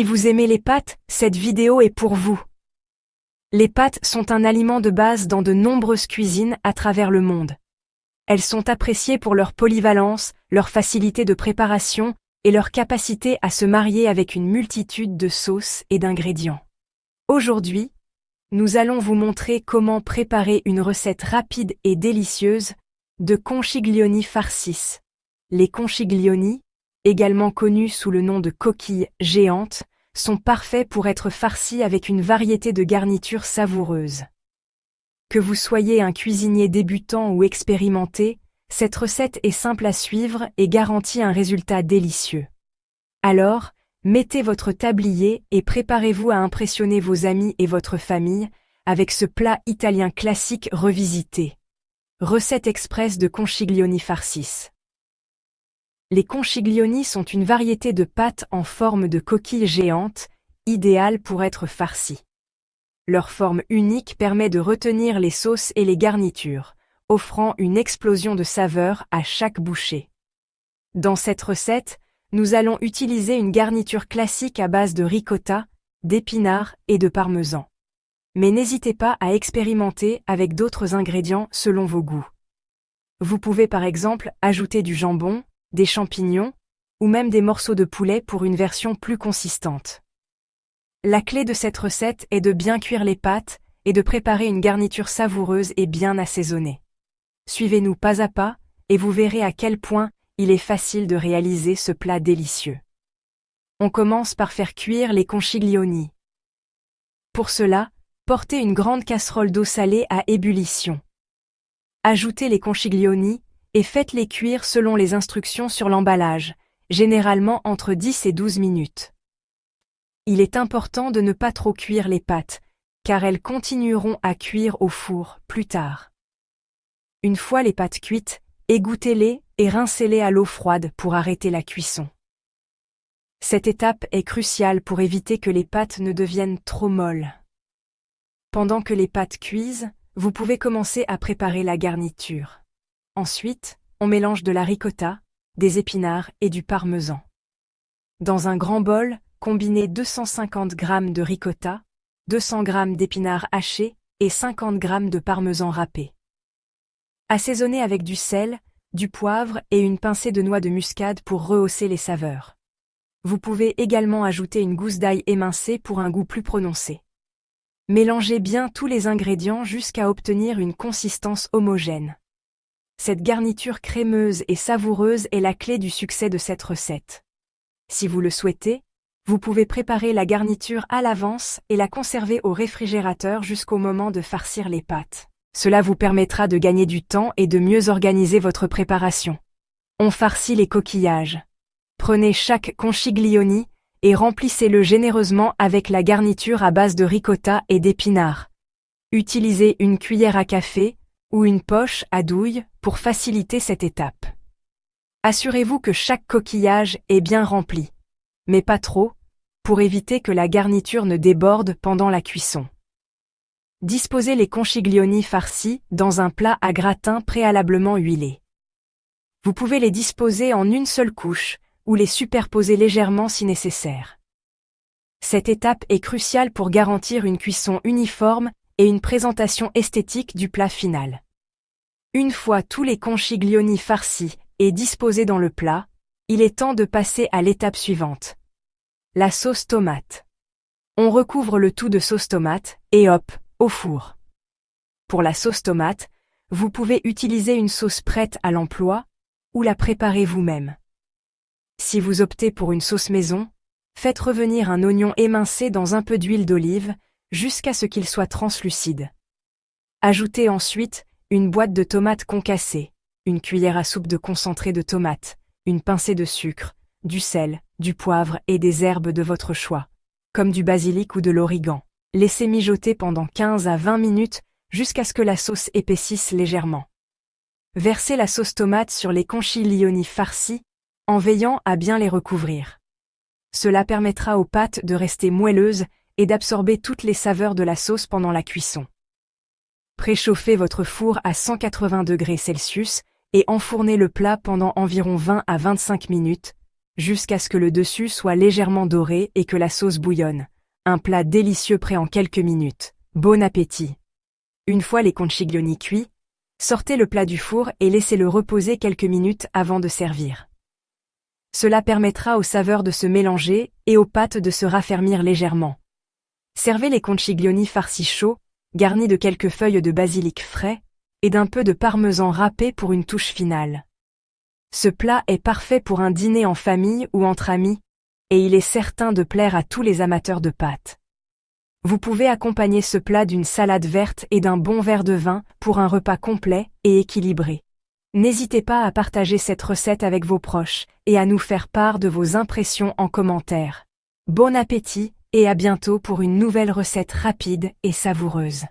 Si vous aimez les pâtes, cette vidéo est pour vous. Les pâtes sont un aliment de base dans de nombreuses cuisines à travers le monde. Elles sont appréciées pour leur polyvalence, leur facilité de préparation et leur capacité à se marier avec une multitude de sauces et d'ingrédients. Aujourd'hui, nous allons vous montrer comment préparer une recette rapide et délicieuse de conchiglioni farcis. Les conchiglioni, également connus sous le nom de coquilles géantes, sont parfaits pour être farcis avec une variété de garnitures savoureuses. Que vous soyez un cuisinier débutant ou expérimenté, cette recette est simple à suivre et garantit un résultat délicieux. Alors, mettez votre tablier et préparez-vous à impressionner vos amis et votre famille avec ce plat italien classique revisité. Recette express de conchiglioni farcis. Les conchiglioni sont une variété de pâtes en forme de coquilles géantes, idéales pour être farcies. Leur forme unique permet de retenir les sauces et les garnitures, offrant une explosion de saveurs à chaque bouchée. Dans cette recette, nous allons utiliser une garniture classique à base de ricotta, d'épinards et de parmesan. Mais n'hésitez pas à expérimenter avec d'autres ingrédients selon vos goûts. Vous pouvez par exemple ajouter du jambon, des champignons, ou même des morceaux de poulet pour une version plus consistante. La clé de cette recette est de bien cuire les pâtes et de préparer une garniture savoureuse et bien assaisonnée. Suivez-nous pas à pas, et vous verrez à quel point il est facile de réaliser ce plat délicieux. On commence par faire cuire les conchiglioni. Pour cela, portez une grande casserole d'eau salée à ébullition. Ajoutez les conchiglioni et faites-les cuire selon les instructions sur l'emballage, généralement entre 10 et 12 minutes. Il est important de ne pas trop cuire les pâtes, car elles continueront à cuire au four plus tard. Une fois les pâtes cuites, égouttez-les et rincez-les à l'eau froide pour arrêter la cuisson. Cette étape est cruciale pour éviter que les pâtes ne deviennent trop molles. Pendant que les pâtes cuisent, vous pouvez commencer à préparer la garniture. Ensuite, on mélange de la ricotta, des épinards et du parmesan. Dans un grand bol, combinez 250 g de ricotta, 200 g d'épinards hachés et 50 g de parmesan râpé. Assaisonnez avec du sel, du poivre et une pincée de noix de muscade pour rehausser les saveurs. Vous pouvez également ajouter une gousse d'ail émincée pour un goût plus prononcé. Mélangez bien tous les ingrédients jusqu'à obtenir une consistance homogène. Cette garniture crémeuse et savoureuse est la clé du succès de cette recette. Si vous le souhaitez, vous pouvez préparer la garniture à l'avance et la conserver au réfrigérateur jusqu'au moment de farcir les pâtes. Cela vous permettra de gagner du temps et de mieux organiser votre préparation. On farcit les coquillages. Prenez chaque conchiglioni et remplissez-le généreusement avec la garniture à base de ricotta et d'épinards. Utilisez une cuillère à café ou une poche à douille pour faciliter cette étape. Assurez-vous que chaque coquillage est bien rempli, mais pas trop, pour éviter que la garniture ne déborde pendant la cuisson. Disposez les conchiglioni farcis dans un plat à gratin préalablement huilé. Vous pouvez les disposer en une seule couche, ou les superposer légèrement si nécessaire. Cette étape est cruciale pour garantir une cuisson uniforme et une présentation esthétique du plat final. Une fois tous les conchiglioni farcis et disposés dans le plat, il est temps de passer à l'étape suivante. La sauce tomate. On recouvre le tout de sauce tomate et hop, au four. Pour la sauce tomate, vous pouvez utiliser une sauce prête à l'emploi ou la préparer vous-même. Si vous optez pour une sauce maison, faites revenir un oignon émincé dans un peu d'huile d'olive jusqu'à ce qu'il soit translucide. Ajoutez ensuite une boîte de tomates concassées, une cuillère à soupe de concentré de tomate, une pincée de sucre, du sel, du poivre et des herbes de votre choix, comme du basilic ou de l'origan. Laissez mijoter pendant 15 à 20 minutes jusqu'à ce que la sauce épaississe légèrement. Versez la sauce tomate sur les conchiglioni farcis en veillant à bien les recouvrir. Cela permettra aux pâtes de rester moelleuses et d'absorber toutes les saveurs de la sauce pendant la cuisson. Préchauffez votre four à 180 °C et enfournez le plat pendant environ 20 à 25 minutes, jusqu'à ce que le dessus soit légèrement doré et que la sauce bouillonne. Un plat délicieux prêt en quelques minutes. Bon appétit! Une fois les conchiglioni cuits, sortez le plat du four et laissez-le reposer quelques minutes avant de servir. Cela permettra aux saveurs de se mélanger et aux pâtes de se raffermir légèrement. Servez les conchiglioni farcis chauds, garnis de quelques feuilles de basilic frais et d'un peu de parmesan râpé pour une touche finale. Ce plat est parfait pour un dîner en famille ou entre amis, et il est certain de plaire à tous les amateurs de pâtes. Vous pouvez accompagner ce plat d'une salade verte et d'un bon verre de vin pour un repas complet et équilibré. N'hésitez pas à partager cette recette avec vos proches et à nous faire part de vos impressions en commentaire. Bon appétit et à bientôt pour une nouvelle recette rapide et savoureuse.